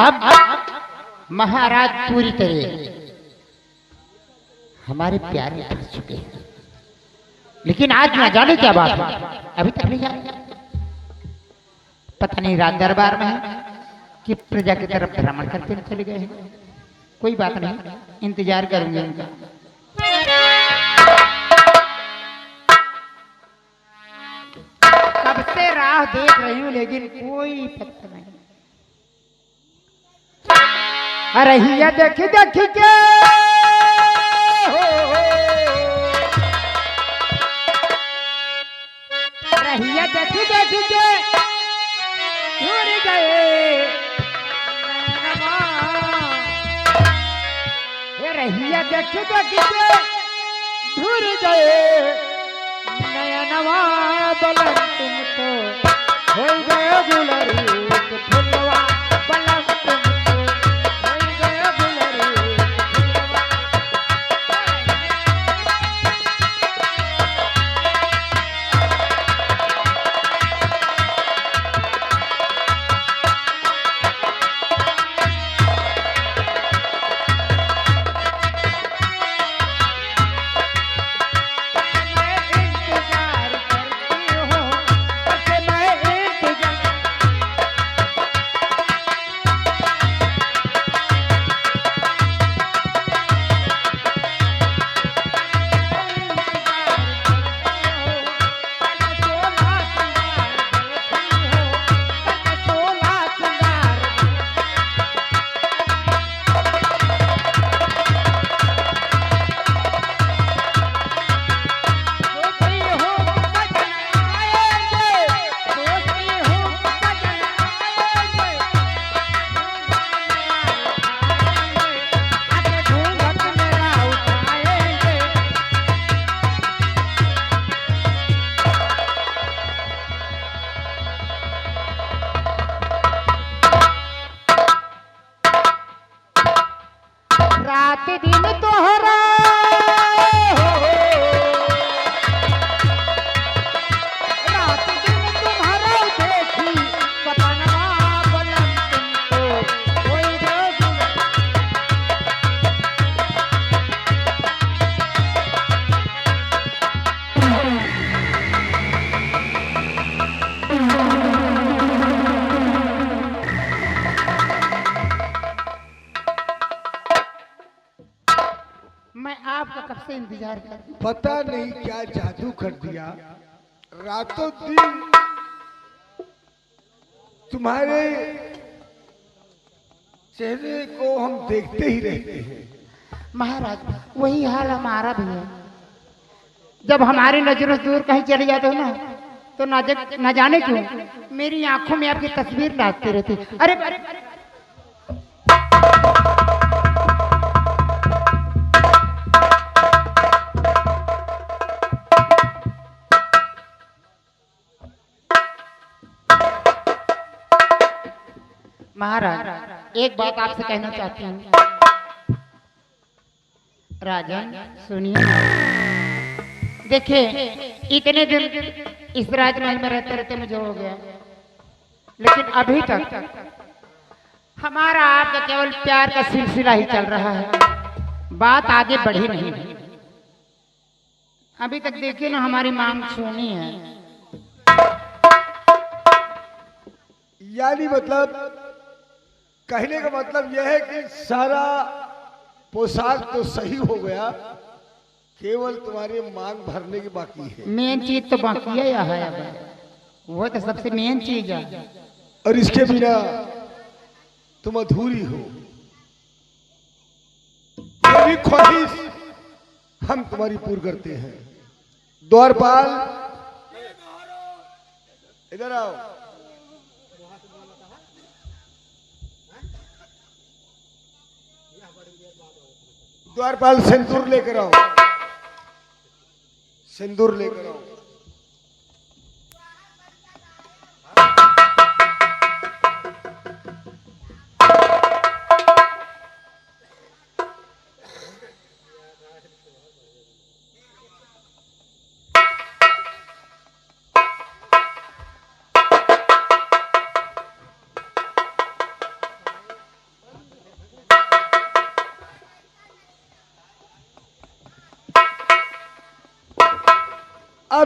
अब महाराज पूरी तरह हमारे प्यार में फंस चुके हैं, लेकिन आज ना जाने क्या बात है, अभी तक नहीं जाने। पता नहीं राज दरबार में है कि प्रजा की तरफ भ्रमण करते चले गए हैं। कोई बात नहीं, इंतजार करूंगे उनका। कब से राह देख रही हूँ लेकिन कोई पता नहीं। अरे हिया देखी देखी के रहिया देखी देखी के दूर गए रहिया देखी देखी के दूर गए नयनवा बलम तुम तो हो गए गुलरी फुलवा बलम तुम तो हो गए गुलरी फुलवा। रात दिन तोहरा रात दिन तुम्हारा देखी सपनवा बलम तुम तो कोई मैं आपका कब से इंतजार कर रही हूं। पता नहीं क्या जादू कर दिया, रातों दिन तुम्हारे चेहरे को हम देखते ही रहते हैं। महाराज वही हाल हमारा भी है। जब हमारी नजरों से दूर कहीं चले जाते हो ना तो न जाने क्यों मेरी आंखों में आपकी तस्वीर नाचती रहती। अरे महाराज एक बात आपसे कहना चाहती हूँ। राजन सुनिए ना, देखिए इतने दिन इस राजमहल में रहते रहते मुझे हो गया, लेकिन अभी तक हमारा आपका केवल प्यार का सिलसिला ही चल रहा है, बात आगे बढ़ी नहीं है। अभी तक देखिए ना हमारी मांग सुनी है। यानी मतलब कहने का मतलब यह है कि सारा पोशाक तो सही हो गया, केवल तुम्हारी मांग भरने की बाकी है। मेन चीज तो बाकी है या है, वो तो सबसे मेन चीज है। और इसके बिना तुम अधूरी हो। ये भी ख्वाहिश हम तुम्हारी पूरी करते हैं। द्वारपाल इधर आओ। द्वारपाल सिंदूर लेकर आओ, सिंदूर लेकर आओ।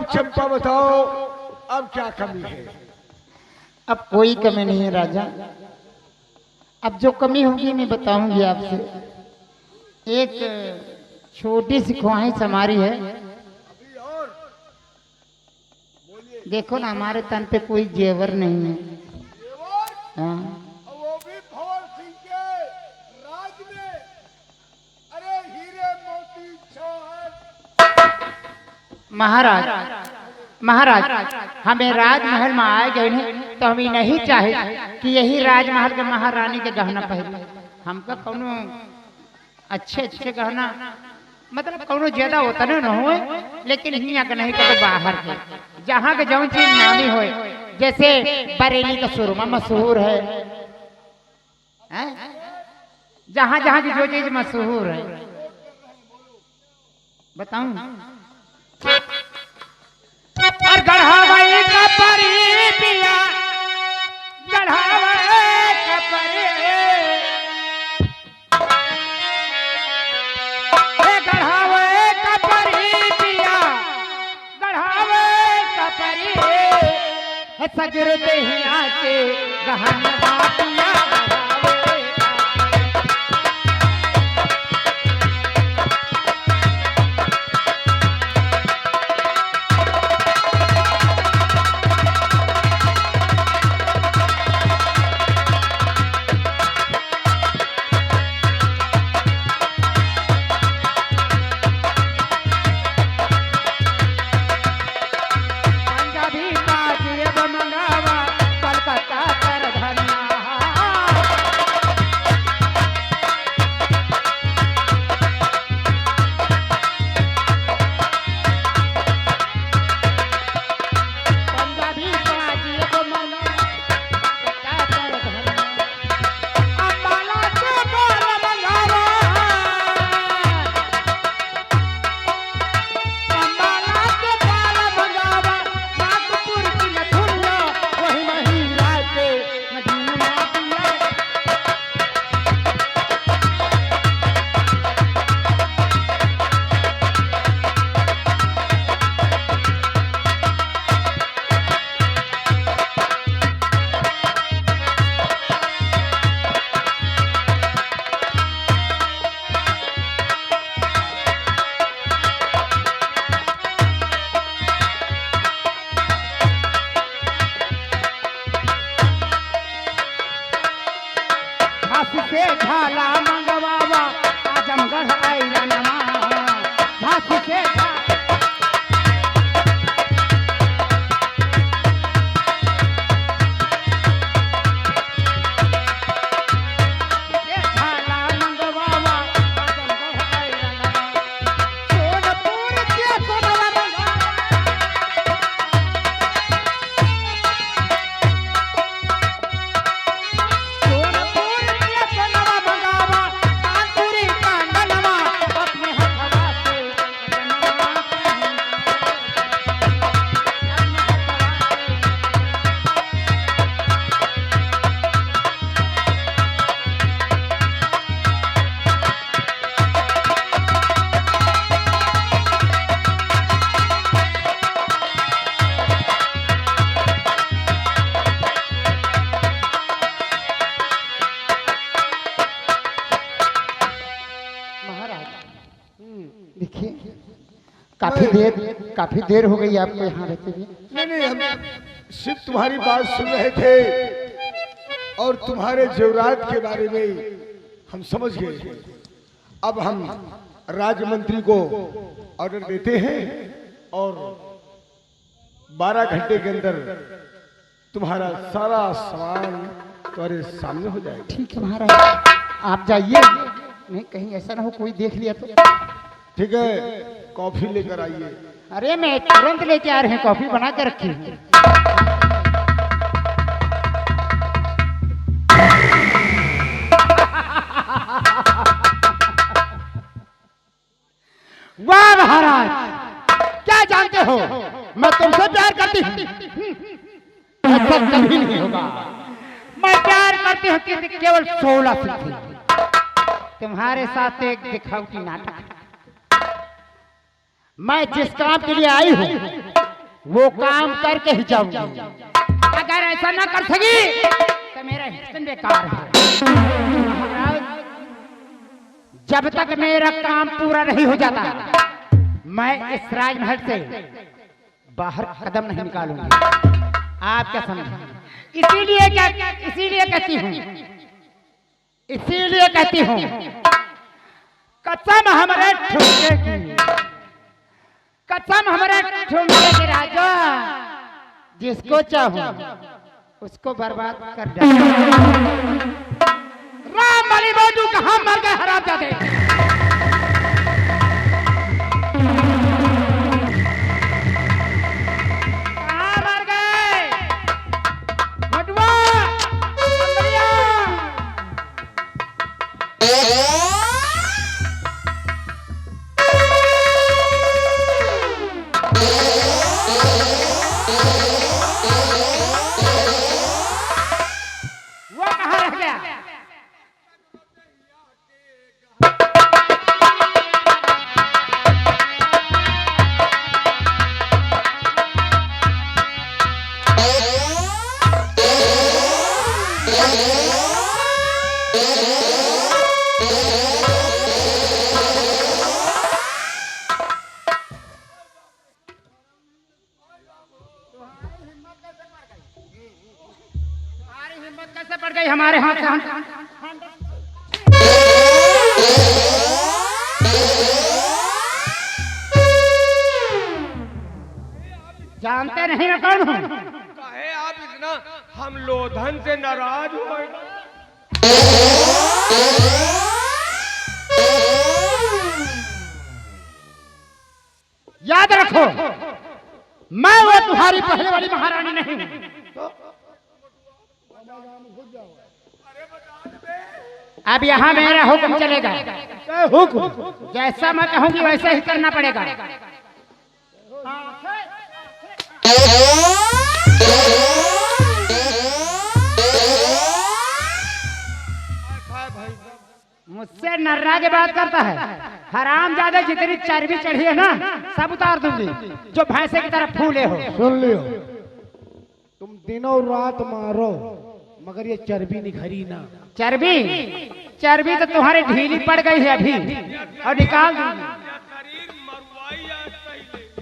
अब चंपा बताओ, अब क्या कमी है? अब कोई कमी नहीं है राजा। अब जो कमी होगी मैं बताऊंगी आपसे। एक छोटी सी ख्वाहिश हमारी है। देखो ना, हमारे तन पे कोई जेवर नहीं है। हाँ। वो भी भंवर सिंह के राज में। अरे हीरे मोती जवाहर। महाराज हमें राजमहल में आए गए हैं तो हमें नहीं चाहे कि यही राजमहल के महारानी के गहना पहने। हमका कोनो अच्छे गहना मतलब कोनो ज्यादा होता ना हो, लेकिन यहाँ का नहीं तो बाहर के जहाँ के जौन चीज नामी हो, जैसे बरेली का सुरमा मशहूर है, जहाँ जहाँ की जो चीज मशहूर है बताऊं। और गढ़ावई का परी पिया, गढ़ावई का परी, गढ़ावई का परी पिया, गढ़ावई का परी, सगर दहिया के गहना पिया। से झाला मंगवावा आजमगढ़ आइला नमा, झांसी से झाला मंगवावा आजमगढ़ आइला नमा, सोनपुर के सोनवा मंगवावा, देखिए काफी देर हो गई आपको यहाँ रहते हुए। नहीं, हम सिर्फ तुम्हारी बात सुन रहे थे और तुम्हारे जेवरात के बारे में हम समझ गए। अब हम राजमंत्री को ऑर्डर देते हैं और 12 घंटे के अंदर तुम्हारा सारा सामान तुम्हारे सामने हो जाएगा। ठीक है महाराज, आप जाइए, नहीं कहीं ऐसा ना हो कोई देख लिया तो। ठीक है, कॉफी लेकर आइए। अरे मैं तुरंत लेके आ रहे हैं, कॉफी बना के रखी हूँ। वाह महाराज, क्या जानते हो मैं तुमसे प्यार करती हूँ। ऐसा कभी नहीं होगा। मैं प्यार करती हूँ कि केवल 16 फीट तुम्हारे साथ एक दिखावटी नाटक। मैं जिस काम के लिए आई हूँ वो काम करके ही जाऊंगी। अगर ऐसा ना कर सकी तो मेरा हिस्सा बेकार है। महाराज, जब तक मेरा काम पूरा नहीं हो जाता मैं इस राजमहल से बाहर कदम नहीं निकालूंगी। आप क्या समझे? इसीलिए कहती हूँ कसम हमारे ठुमके की, कसम हमारे ठुमके की राजा, जिसको चाहूं उसको बर्बाद कर दे। राम बलि बाजू कहाँ मर गए हरामजादे? कहाँ मर गए? मटुआ, अंबरिया। वो कहाँ रह गया? हिम्मत कैसे पड़ गई हमारे हाथ से? जानते नहीं मैं कौन हूँ? काहे आप इतना हम लोधन से नाराज हो? याद रखो, मैं वो तुम्हारी पहले वाली महारानी नहीं हूँ। अब यहाँ मेरा हुक्म चलेगा। हुक्म जैसा मैं कहूँगी वैसा ही करना पड़ेगा। मुझसे नर्रा की बात करता है। हराम ज्यादा जितनी चर्बी चढ़ी है ना सब उतार दूंगी, जो भैंसे की तरफ फूले हो। सुन लियो, तुम दिनों रात मारो मगर ये चर्बी निखरी ना। चर्बी तो तुम्हारी ढीली पड़ गई है अभी, और निकाल दूंगी। शरीर मरवाई आज पहले।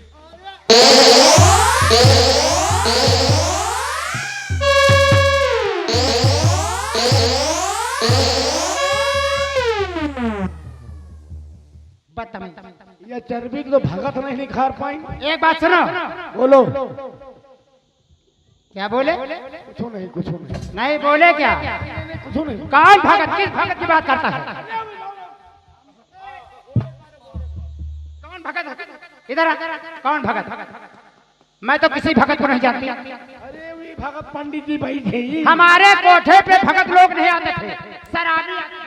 बदतमीज। ये चर्बी तो भगत नहीं निखार पाएंगे। एक बात सुनो। बोलो। क्या बोले? कुछ नहीं। नहीं बोले क्या? कुछ नहीं। कौन भगत? किस भगत की बात करता है? कौन भगत? इधर आ। कौन भगत? मैं तो किसी भगत को नहीं जानती। अरे वही भगत पंडित जी भाई थे। हमारे कोठे पे भगत लोग नहीं आते थे, शराबी आते थे।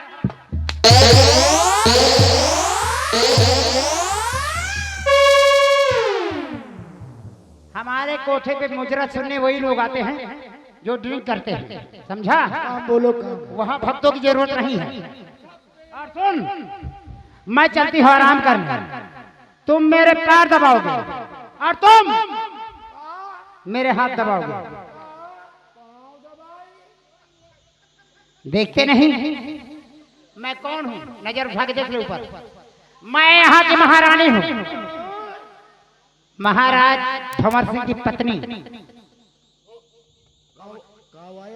हमारे कोठे पे मुजरत सुनने वही लोग आते हैं जो ड्रिंक करते हैं, समझा? बोलो। वहाँ भक्तों की जरूरत नहीं है। और सुन, मैं चलती हूँ आराम करने। तुम मेरे पैर दबाओगे और तुम मेरे हाथ दबाओगे। देखते नहीं मैं कौन हूँ? नजर उठा के देख लो ऊपर। मैं यहाँ की महारानी हूँ, महाराज भंवर सिंह की पत्नी।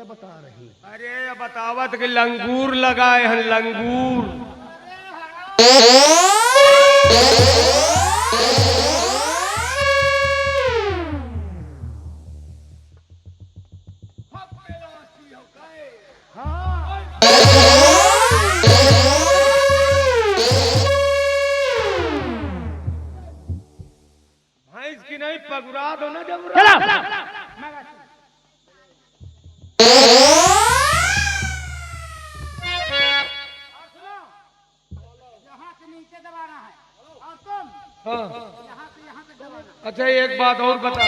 बता रही। अरे ये बतावत कि लंगूर लगाए हैं, लंगूर। भैंस की नहीं पगुरा दो ना जब। चलो। अच्छा एक बात और बता।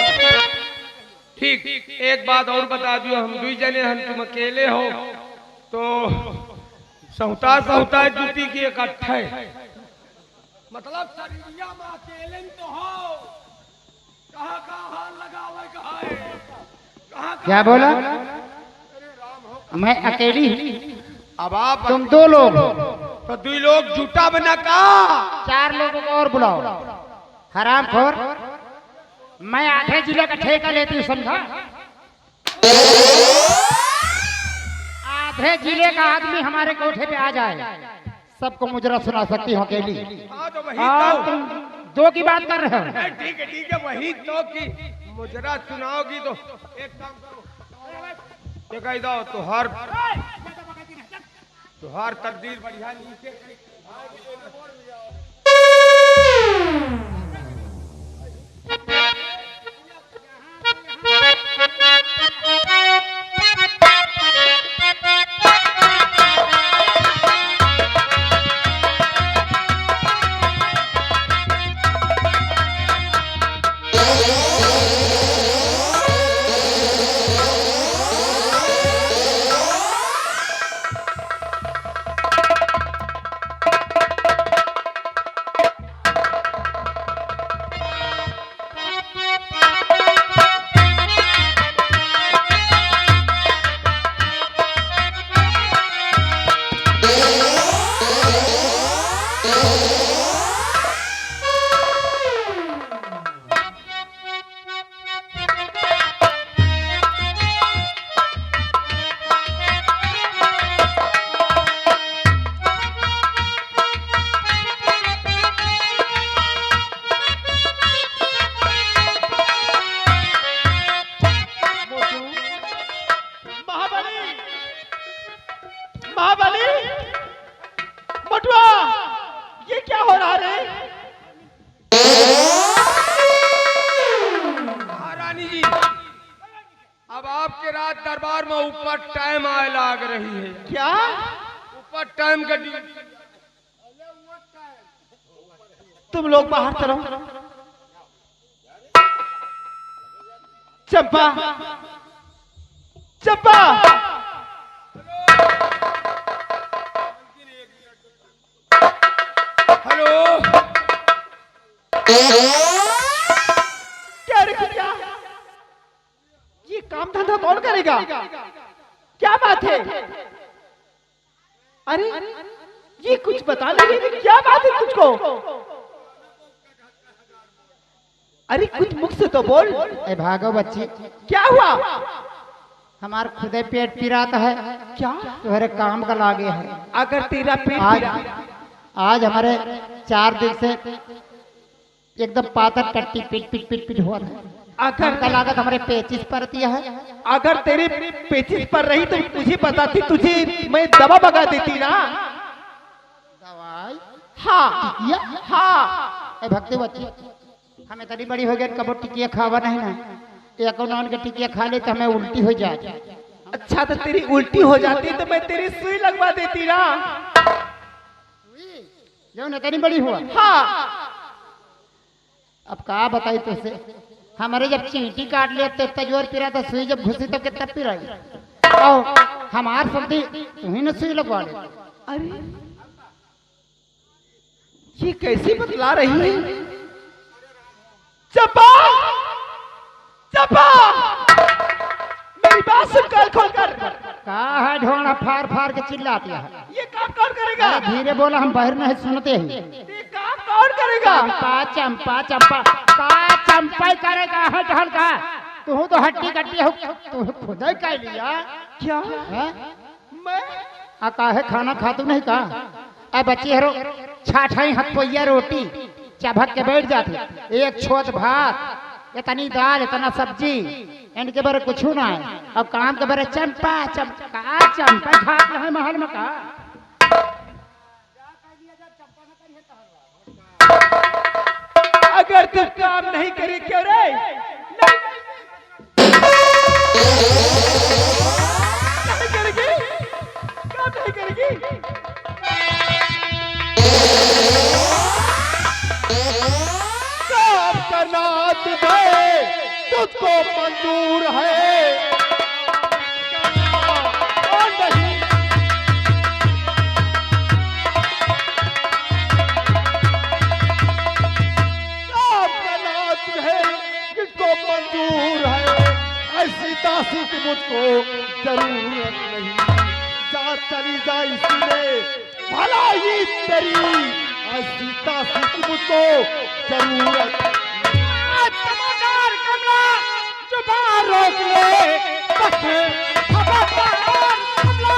ठीक, एक बात और बता दियो, हम दुई जने हम, तुम अकेले हो तो सहुता जूती की इकट्ठे, मतलब शरीरिया में अकेले तो हो। कहाँ कहाँ हाथ लगावे कहाँ है? कहाँ क्या बोला? मैं अकेली, अब आप तुम दो लोग, तो दुई लोग जुटा बना का 4 लोगों को और बुलाओ। हरामखोर, मैं आधे जिले का ठेका लेती हूँ, समझा? आधे जिले का आदमी हमारे कोठे पे आ जाए, सबको मुजरा सुना सकती हूँ अकेली। हाँ तो वही और तो तुम 2 की बात कर रहे हो। ठीक है वही तो कि मुजरा सुनाओगी तो एक काम करो, ये कह दो तुहार तकदीर बढ़िया नीचे महाबली, मटुआ, ये क्या हो रहा है? रानी जी, अब आपके रात दरबार में ऊपर टाइम आए लाग रही है। क्या? ऊपर टाइम का तुम लोग बाहर चलो। चंपा, चंपा, हेलो, क्या रे क्या? ये काम धंधा कौन करेगा? क्या बात है? अरे ये कुछ बता नहीं रही, क्या बात है तुझको? अरे कुछ मुख से तो बोल। ए भागो बच्ची, क्या हुआ? हमार खुदे पेट पिराता है, क्या? तुम्हारे काम का लागे है। अगर तेरा पेट आज पिरा, आज हमारे 4 दिन से एकदम पातर टट्टी पिट पिट पिट पिट हुआ था। अगर का लागत हमारे 25 पर दिया है। अगर तेरे पेचिस पर रही तो तुझे पता थी, तुझे मैं दवा बगा देती ना। दवाई? हाँ टिकिया? हाँ। ए भक्ति बच्ची, हमें तनी बड़ी हो गई, कबो टिकिया खावा नहीं ना। एक नॉन के टिकिया खा ले तो हमें उल्टी हो जाए। अच्छा तो तेरी उल्टी हो जाती तो मैं तेरी सुई लगवा देती ना। जो न तनी बड़ी हुआ। हाँ। अब का बताई तुझसे, हमारे जब चींटी काट लेते तजोर पिरा था, सुई जब घुसी तो कितना पिराई। और हमार समझी तू ही न सुई लगवा ले। अरे ये कैसी बतला रही है? चंपा, चंपा, मेरी बात सुन कर खोल कर। का है ढोंगा फाड़ फाड़ के चिल्लाती है। ये काम कौन करेगा? अरे धीरे बोला, हम बाहर नहीं सुनते ही। ये काम कौन करेगा? चंपा चंपा चंपा का चंपा ही करेगा है ढल का। तू तो हड्डी कट्टी हो, तू खुद ही कह लिया। क्या? है मैं आ काहे खाना खातू नहीं का? ए बच्चे हरो छाछाई हथपोइया रोटी चबक के बैठ जाते, एक छोट भात, इतनी दाल, इतना सब्जी, इनके बारे कुछ ना है। अब काम के बारे चंपा चंपा चंपा खात रहे महल में का। अगर तू काम नहीं करे क्यों रे? नहीं करेगी? काम नहीं करेगी? काम करना तुझे, तुझको मंजूर है और नहीं? काम करना तुझे, जरूरत नहीं, जा चली जा इसलिए भला ही तेरी सीता से तुमको जरूरत। चमकदार कमला जुबान रोक ले, खबरदार कमला।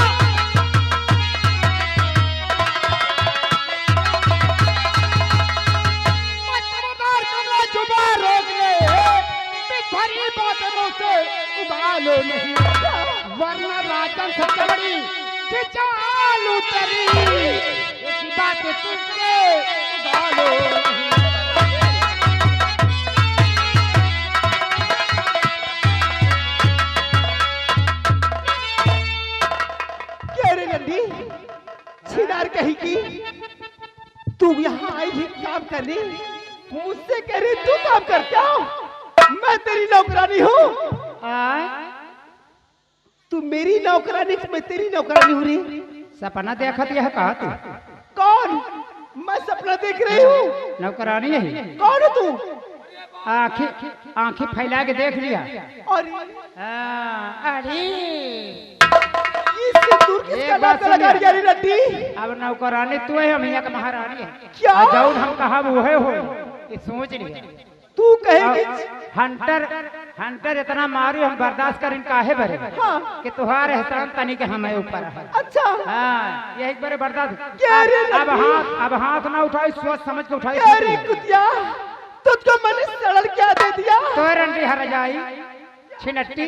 चमकदार कमला जुबान रोक ले, भरी बातों से उबालो नहीं, वरना राजन से चमड़ी चालू तेरी बात तुझसे उबालो नहीं। छिनार कही की तू यहाँ आई ही काम करने, मुझसे कह रही तू काम कर क्या? मैं तेरी नौकरानी हूँ। तू मेरी नौकरानी, मैं तेरी नौकरानी हूँ रे। सपना देखत यह कहा तू? कौन? मैं सपना देख रही हूँ। नौकरानी यही? कौन है तू? आंखें फैला के देख लिया। और अरे अब नौकरानी तू है, हम यहाँ का महारानी है। क्या? जौन हम कहा वो है हो, ये सोच लिया। तू कहेगी हंटर इतना मारू हम बर्दाश्त कर इनका है भरे हाँ। कि तुहार एहसान तनी के हमें ऊपर है। अच्छा हाँ, यही बड़े बर्दाश्त। अब हाथ ना उठाई, सोच समझ के उठाई। अरे कुतिया, तुझको मैंने सड़ल क्या दे दिया? तो रंडी हर जाई छिनट्टी।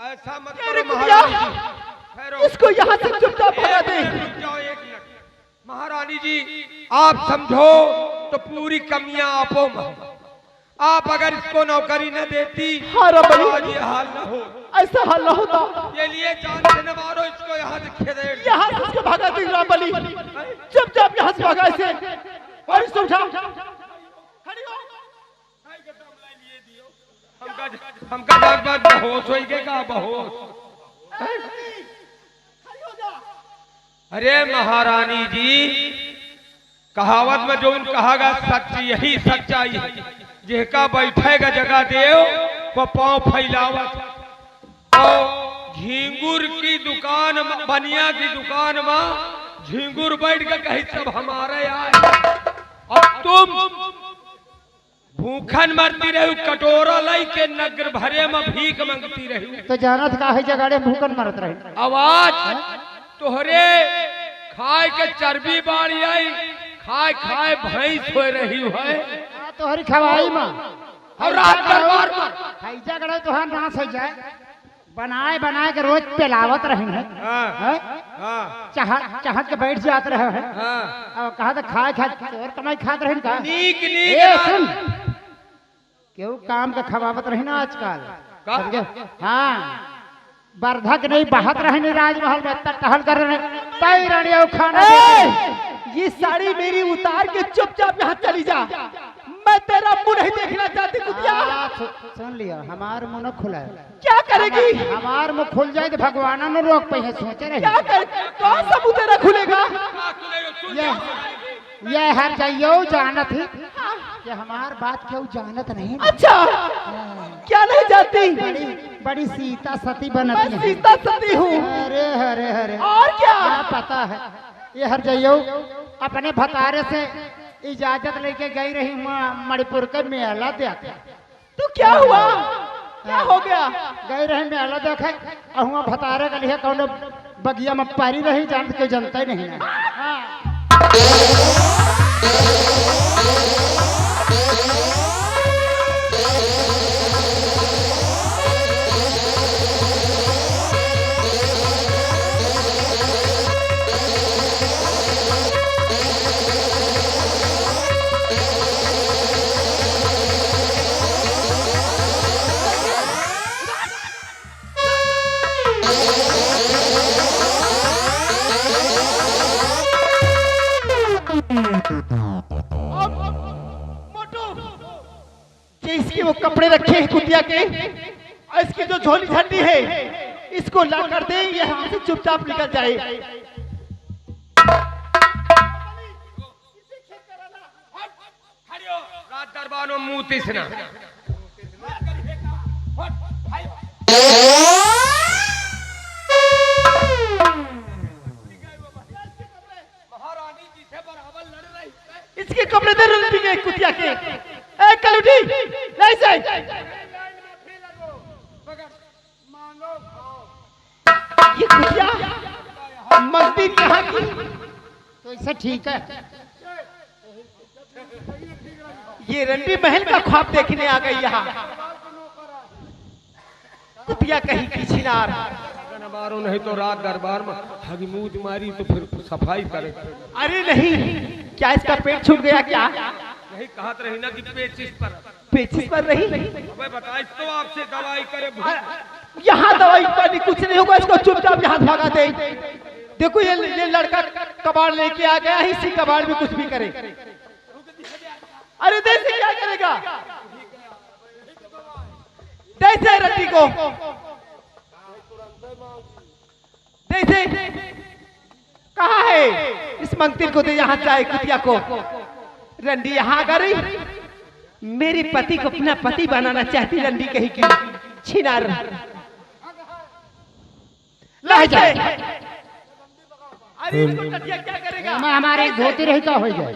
ऐसा मत अरे करो कुतिया, महारानी जी। ठहरो। इसको यहाँ से चुपचाप भगा दे। रुक जाओ एक मिनट। महारानी जी आप समझो तो पूरी कमियां आपो में। आप अगर इसको नौकरी न देती हाँ रे बड़ी। तो आज ये हाल न हो। ऐसा हाल न होता। ये लिए जान से न मारो इसको, यहाँ से खेदेड़। यहाँ से इसको भगा दे रामबली। चुपचाप यहाँ से भगा इसे। और इसको उठा। खड़ी हो। हमका बात बात बहोश होई के का बहोश। खड़ी हो जा। अरे महारानी जी कहावत में जो कहागा सच यही सच्चाई है। जेका बैठेगा जगह देव वो पांव फैलावत। और झींगुर की दुकान बनिया की दुकान में झींगुर बैठ के कहीं सब हमारे आए। अब तुम भूखन मरती रही, कटोरा लाई के नगर भरे में भीख मांगती रही। तो जानत का है जगाड़े भूखन मरत रहे। आवाज तोहरे खाए के चर्बी बाड़ी आई, खाए खाए भैंस हो रही है। तो हरी खवाई मां और रात दरबार में हैजा गड़े तो हम नाश हो जाए। बनाए बनाए के रोज पिलावत रहे हैं। चाहत के बैठ जाते रहे हैं। और कहा था खाए खाए और कमाई खाते रहे का। नीक ए सुन, क्यों काम का खवावत रही ना आजकल। समझे? हाँ, बर्धक नहीं बहत रहे नहीं राजमहल में टहल कर रहे तई रानिया खाना। ये साड़ी मेरी उतार के चुपचाप यहाँ चली जा। मैं तेरा मुंह नहीं देखना चाहती कुतिया। सुन लिया, हमार मुंह न खुला है। क्या करेगी? हमार मुंह खुल जाए तो भगवान न रोक पे सोचे रहे। क्या कर? कौन सा मुंह तेरा खुलेगा? ये हर जाइयो जानत है कि हमार बात क्यों जानत नहीं। अच्छा क्या नहीं जानती? बड़ी सीता सती बनती मैं है। सीता सती हूँ। अरे हरे हरे और क्या? पता है। ये हर जाइयो अपने भतारे से इजाजत लेके गई रही मणिपुर के मेला देखा। तो क्या हुआ? क्या हो गया? गई रहे मेला देखे अहुआ भतारे गली है कौन बगिया में पारी रही जान के जनता ही नहीं ना। हाँ। मोटू, ये इसके वो कपड़े रखे हैं कुतिया के और इसकी जो झोली झंडी है इसको ला कर दे, ये यहाँ से चुपचाप निकल जाए। रात दरबार में मुंह तीसना महारानी जी से बराबर लड़ रही है। इसके कपड़े दे रही है कुतिया के। ए कलुटी, नहीं सही। ये कुतिया मस्ती कहाँ की? तो इससे ठीक है। ये रंडी महल का ख्वाब देखने आ गई यहाँ। कुतिया कहीं की छिनार। मारो नहीं तो रात दरबार में हगमूद मारी तो फिर सफाई करे। अरे नहीं, क्या इसका पेट छूट गया क्या? नहीं कहत रही ना कि पेचिस पर पेचिस पर रही। अबे बताइए तो आपसे दवाई करे यहाँ दवाई पानी कुछ नहीं होगा, इसको चुपचाप यहाँ भागा दे। देखो ये लड़का कबाड़ लेके आ गया, इसी कबाड़ में कुछ भी करे। अरे देसी क्या करेगा? जैसे रंडी को जैसे कहा है इस मंगतिल को दे यहाँ चाहे कुतिया को। रंडी यहाँ आ गई, मेरे पति को अपना पति बनाना चाहती रंडी कहीं की छिनार। लह जाए। अरे इसको टटिया क्या करेगा? मैं हमारे धोती रही का हो जाए।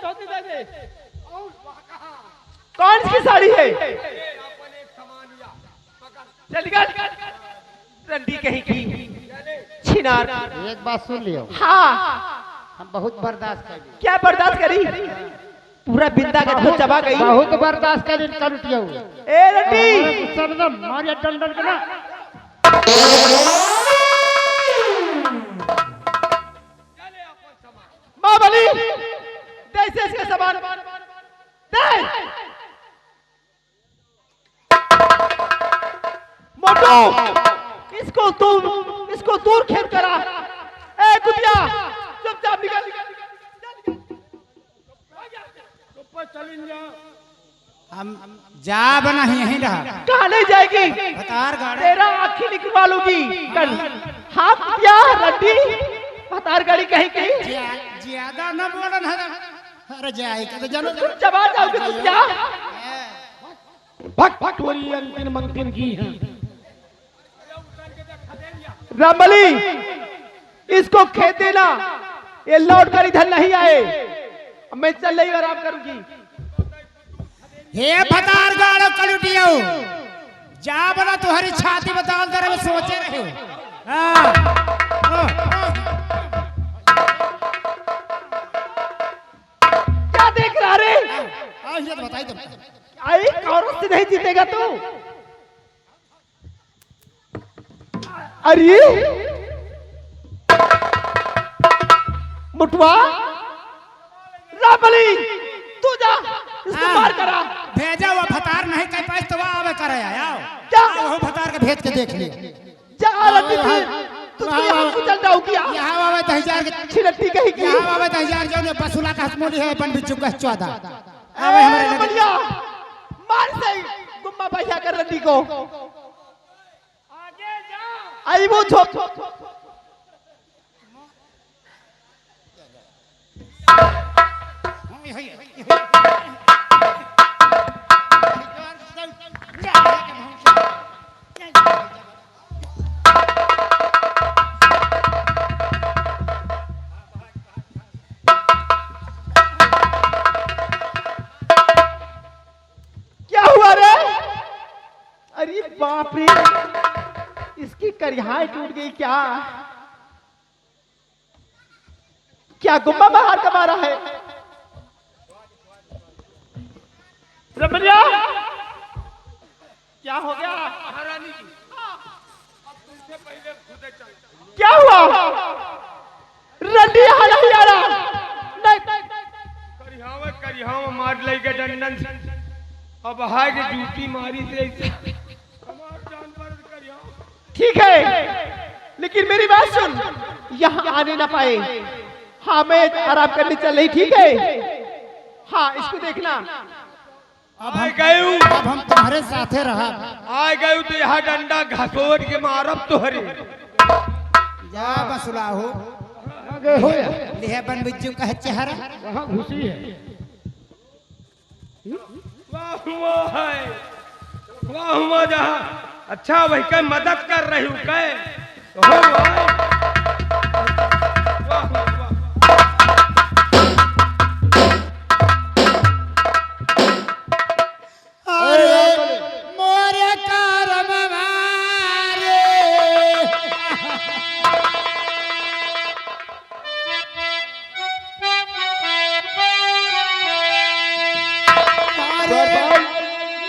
धोती दे दे। कौन सी साड़ी है? चल गया रंडी कहीं की छिनार। एक बात सुन लियो, हाँ, हम बहुत बर्दाश्त कर लिए। क्या बर्दाश्त करी? पूरा बिंदा का धो चबा गई। बहुत बर्दाश्त कर लिए कलुटिया। ए रंडी, सरदम मारिया डंडन के ना। बाबली, जैसे इसके सामान दे। मोटू, इसको दूर खेल करा। ए कुतिया, चुपचाप निकल। हम जा बना यहीं रहा। कहाँ नहीं जाएगी? भतार गाड़ी तेरा आँखी निकलवा लूंगी कल। हाँ कुतिया, रंडी भतार गाड़ी कहीं कहीं ज्यादा न बोलन है। अरे जाए के तो जानो चबा जाओगे कुतिया। भग भग टोरी अंतिम मंतिन की है। रामबली, इसको खेत देना, ये लौट कर इधर नहीं आए। मैं चल रही आराम करूंगी। हे भतार गाड़ो कलुटियो, जा बना तुम्हारी छाती बताल दर में सोचे रहे हो। क्या देख रहा रे? ये तो बताई तुम। आई औरत से नहीं जीतेगा तू। अरे मुटवा, रामबली, तू जा इसको मार करा। भेजा हुआ भतार नहीं कह पाए तो आवे करे आओ। क्या? वो भतार के भेज के देख ले। जा रंडी तू यहाँ कुचल जाओगी। यहाँ आवे 10,000 के छिलट्टी कहीं की। यहाँ आवे 10,000 जो ने बसुला का हसमोली है बन बिचु का 14 आवे हमारे बढ़िया मार से गुम्मा भैया कर रंडी को। आगे जा। आई वो छोप बाप रे, इसकी करिहाई टूट गई क्या? क्या गुम्बा बाहर का मारा है? रमनिया, क्या हो गया? महारानी जी, अब तुमसे पहले खुदे चल। क्या हुआ? रंडी यहाँ नहीं आ रहा। नहीं, करिहाव मार लेके डंडन से। अब हाय के जूती मारी से ऐसे हमार जानवर करिहाव। ठीक है, लेकिन मेरी बात सुन, यहाँ आने ना पाए। हाँ, मैं आराम करने चल रही, ठीक है? हाँ, इसको देखना। अब हम तुम्हारे साथे रहा। आए गए तो यहाँ डंडा घसोट के मारब तोहरे। जा बसुलाहू गए हो या? लिहे बन बिज्जू का चेहरा। वहाँ घुसी है। वाह हुआ जहाँ। अच्छा वही का मदद कर रही हूँ कै तो हो वाह वाह वाह। अरे मोरे करम मारे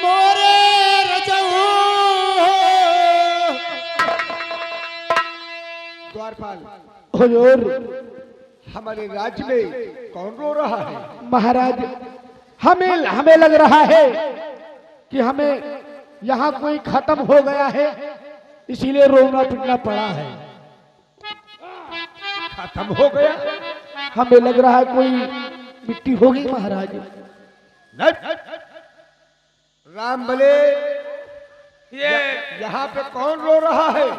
मोरे रजऊ। द्वारपाल, हुजूर, हमारे राज्य में कौन रो रहा है? महाराज, हमें लग रहा है कि हमें यहाँ कोई खत्म हो गया है, इसीलिए रोना पिटना पड़ा है। खत्म हो गया? हमें लग रहा है कोई मिट्टी हो गई महाराज। नहीं। राम भले, ये यहाँ पे कौन रो रहा है?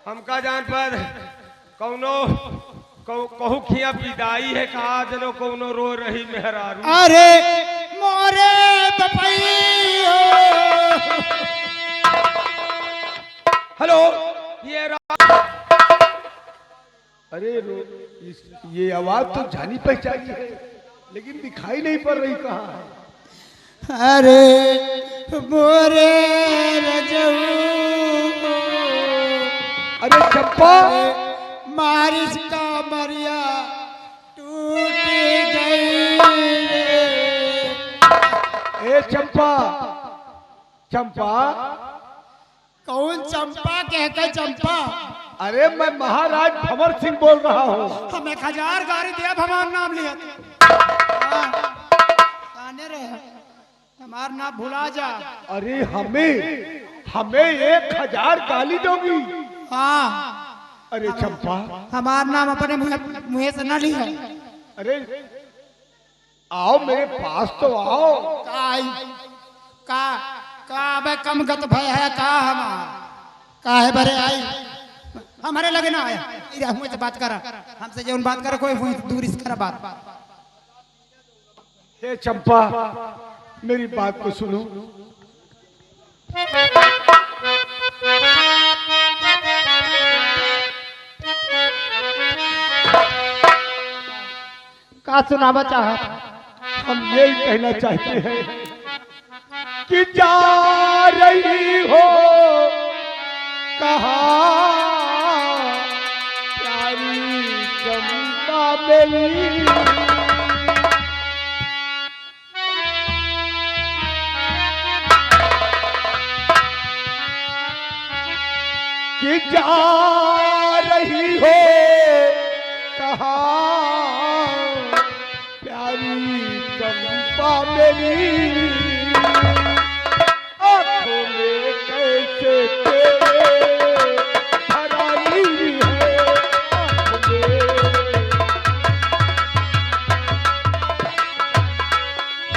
हमका जान पर कौनो कहू खिया विदाई है कहा जनो कौनो रो रही मेहरारू। अरे मोरे बपैयो। हेलो ये अरे ये आवाज तो जानी पहचानी है, लेकिन दिखाई नहीं पड़ रही कहाँ है। अरे मोरे रजऊ। अरे चंपा, मारिस का मरिया टूट गई रे। ए चंपा, चंपा। कौन चंपा कहकर चंपा? अरे मैं महाराज भंवर सिंह बोल रहा हूँ। हम 1000 गाड़ी दिया भगवान नाम लिया। आने रहे हमार नाम भुला जा। अरे हमें 1000 गाली दोगी? हाँ, अरे चंपा, हमार नाम अपने मुँह से न लिया। अरे आओ मेरे पास तो आओ। का बे कम गत भय है का का है बरे आई हमारे लगे ना आया। इधर मुझसे बात करा, हमसे जो बात करा कोई दूर इस करा बात। हे चंपा, मेरी बात को सुनो। का सुनावा चाहत? हम यही कहना चाहते हैं कि जा रही हो कहा प्यारी चंपा मेरी। कि जा रही हो कहा प्यारी चंपा मेरी। आंखों में कैसे तेरे हराई है, आंखों में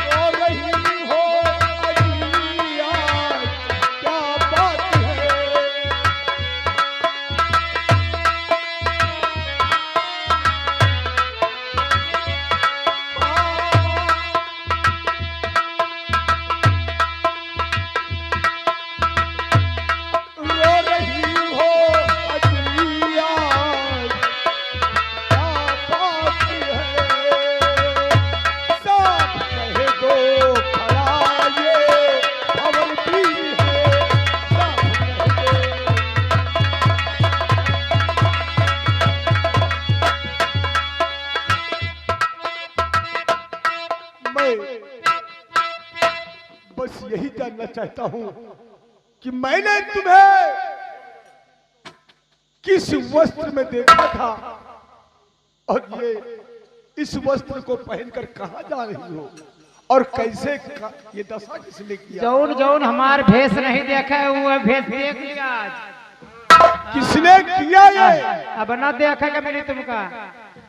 रो रही हो अजिया, क्या बात है। बस यही जानना चाहता हूँ कि मैंने तुम्हें किस वस्त्र में देखा था और ये इस वस्त्र को पहनकर कहाँ जा रही हो और कैसे ये दशा किसने किया? जौन जौन हमार भेष नहीं देखा है वो भेष देख लिया आज। किसने किया ये? अब ना देखा के मिली तुमका,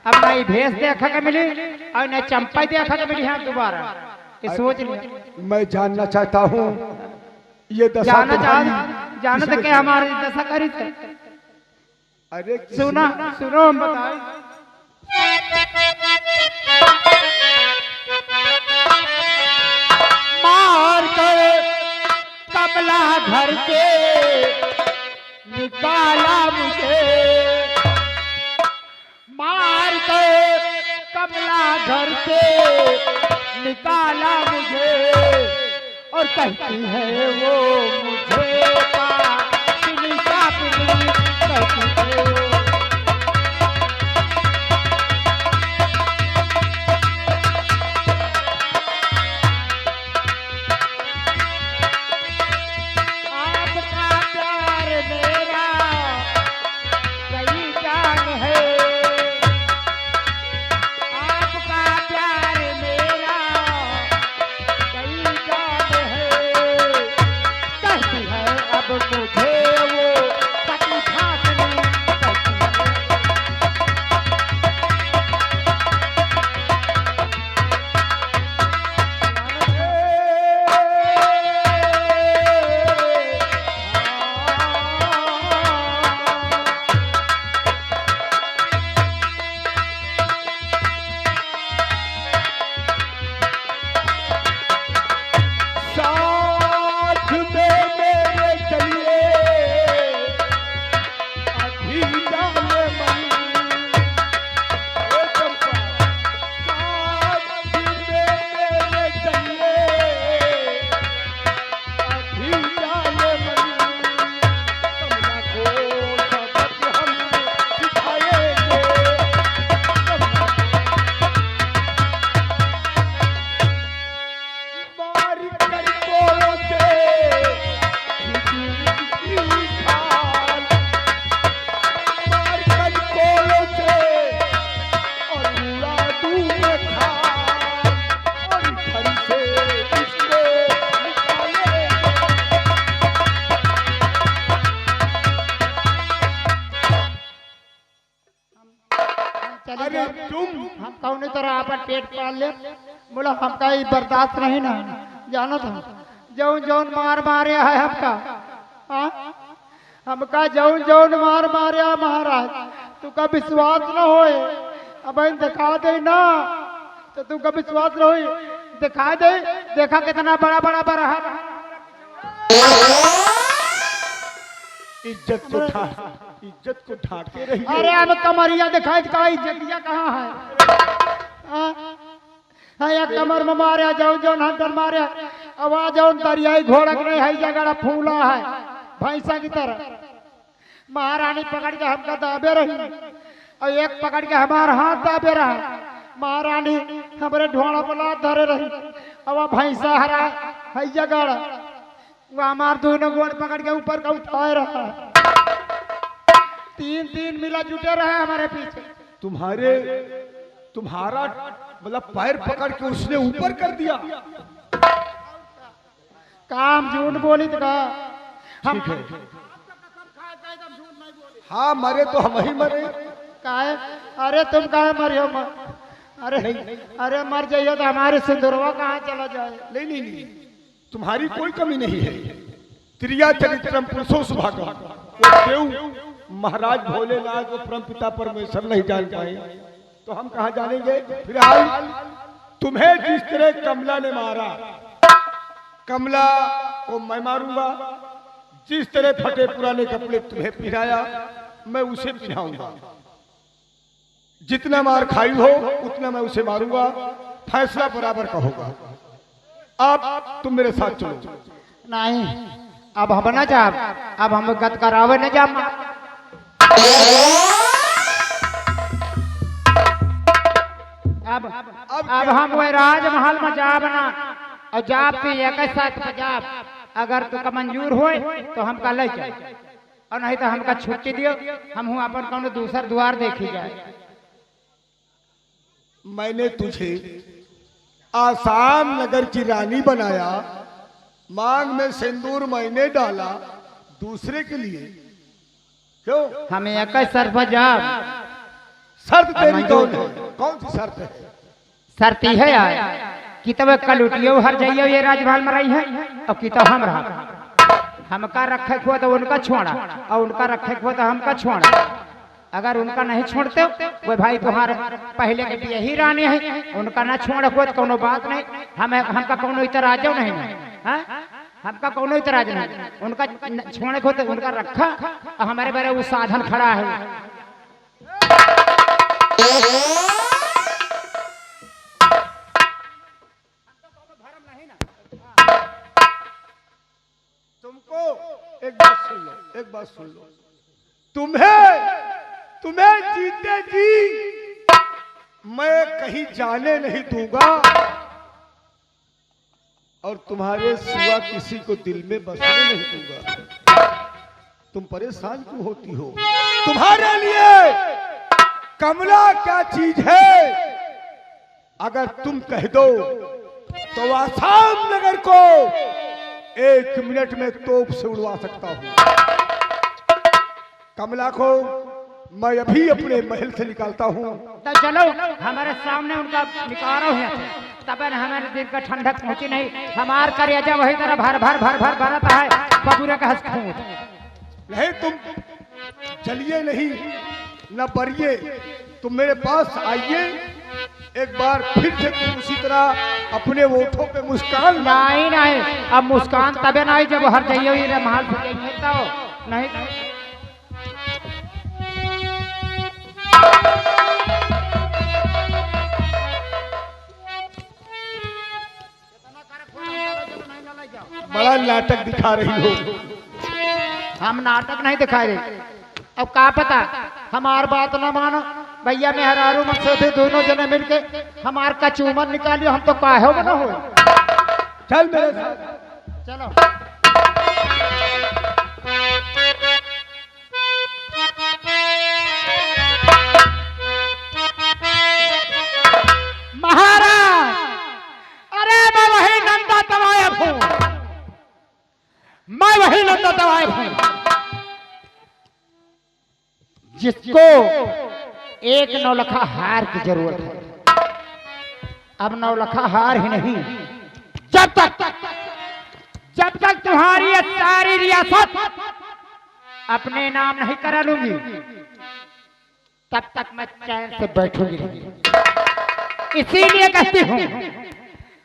अब ना ये भेष देखा के मिली और ना चंपा देखा के मिली हम दोबारा। ये सोच लिया। मैं जानना चाहता हूँ ये दशा जाना तो क्या हमारी दशा करी थे? अरे सुना सुनो हम बताएं। मार कर कमला घर से निकाला मुझे, मार कर कमला घर से निकाला मुझे और कहती है वो मुझे कहती है। अरे तुम हम कौन तरह अपन पेट पाल ले, बोला हमका ये बर्दाश्त नहीं ना जानो तुम जौन जौन मार मारे है हमका। हाँ? हमका जौन जौन मार मारे है महाराज, तुका विश्वास न होए अब दिखा दे ना तो तुमका विश्वास न होए, दिखा दे। देखा कितना बड़ा बड़ा बड़ा है। इज्जत को ढांके रही। अरे अब कमरिया दिखाई का इज्जतिया कहाँ है? हाँ या कमर में मारे जाओ जो हंटर मारे आवाज जौन दरियाई घोड़क नहीं है जगह फूला है भैंसा की तरह। महारानी पकड़ के हमका दाबे रही और एक पकड़ के हमारा हाथ दाबे रहा। महारानी हमारे ढोड़ा पर धरे रही अब भैंसा हरा है जगह वो हमार दोनों गोड़ पकड़ के ऊपर का उठाए रहा। तीन तीन मिला जुटे रहे हमारे पीछे। तुम्हारा मतलब पैर पकड़ के उसने ऊपर कर दिया। काम झूठ बोली तो का हम हाँ मरे तो हम ही मरे। काहे? अरे तुम काहे मरियो अरे अरे मर जाइए तो हमारे सिंदूरवा कहाँ चला जाए? नहीं तुम्हारी कोई कमी नहीं है। त्रिया चरित्रम पुरुषो सुभागा, वो देव महाराज भोलेनाथ वो परम पिता परमेश्वर नहीं जान पाए तो हम कहाँ जानेंगे? फिलहाल तुम्हें जिस तरह कमला ने मारा, कमला को मैं मारूंगा। जिस तरह फटे पुराने कपड़े तुम्हें पहनाया मैं उसे पहनाऊंगा। जितना मार खाई हो उतना मैं उसे मारूंगा। फैसला बराबर का होगा। अब तुम मेरे साथ चलो। नहीं अब हम न जा, अब हम गत करावे न जा। अब हम वह राजमहल में जाब ना, और जाप तो एक साथ जाप अगर तुका मंजूर होए तो हमका ले चल और नहीं तो हमका छुट्टी दियो हम हूँ अपन कौन दूसर द्वार देखी जाए। मैंने तुझे आसाम नगर की रानी बनाया, मांग में सिंदूर मैंने डाला दूसरे के लिए, क्यों? हमें एक शर्त जाप। शर्त तेरी कौन है? कौन सी शर्त है? शर्त है यार कि तब कल उठियो हर जाइयो ये राजमहल में रही है और कि तो हम रहा हमका रखे हुआ तो उनका छोड़ा और उनका रखे हुआ तो हमका छोड़ा। अगर उनका नहीं छोड़ते वो भाई तुम्हारे पहले के यही रानी है, उनका ना छोड़ हुआ तो कोनो बात नहीं, हमका कोनो इतराज नहीं है, हमका कोनो इतराज नहीं। उनका छोड़े को तो उनका रखा और हमारे बारे वो साधन खड़ा है। तुमको एक बात सुन लो, एक बात सुन लो, तुम्हें जीते जी मैं कहीं जाने नहीं दूंगा और तुम्हारे सिवा किसी को दिल में बसने नहीं दूंगा। तुम परेशान क्यों होती हो? तुम्हारे लिए कमला क्या चीज है? अगर तुम कह दो तो आसाम नगर को 1 मिनट में तोप से उड़वा सकता हूं। कमला को मैं अभी अपने महल से निकालता हूं। तो चलो हमारे सामने उनका निकालो है तब हमारे दिल का ठंडक पहुंची नहीं, हमार करेजा वही तरह भर भर भर भर भरता है बबूरा का हंस। नहीं तुम चलिए नहीं न बढ़िए, तुम मेरे पास आइए एक बार फिर से, तुम उसी तरह अपने ओठों पे मुस्कान। नहीं नहीं अब मुस्कान तबे नहीं जब हर जाइयो ये महल से जाइए तो नहीं। बड़ा नाटक दिखा रही हो। हम नाटक नहीं दिखा रहे। अब का पता हमार बात ना मानो भैया मेहरारू मकसद थे दोनों जने मिलके हमार का चूमन निकालियो, हम तो काहे हो ना हो। चल मेरे साथ चलो महाराज। अरे मैं वही नंदा तवायब हूँ, मैं वही नंदा तवायब हूँ जिसको एक नौलखा हार की जरूरत है। अब नौलखा हार ही नहीं, जब तक तुम्हारी ये सारी रियासत अपने नाम नहीं करा लूंगी तब तक मैं चैन से बैठूंगी नहीं। इसीलिए कहती हूँ,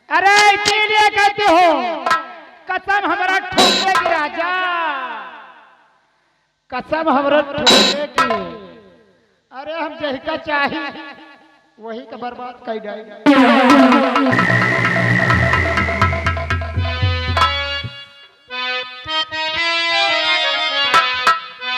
अरे इसीलिए कहती हूँ कसम हमारा ठोकने की राजा, कसम हमारा ठोकने की। अरे हम जही का चाहिए वही का बर्बाद कर जाएगा।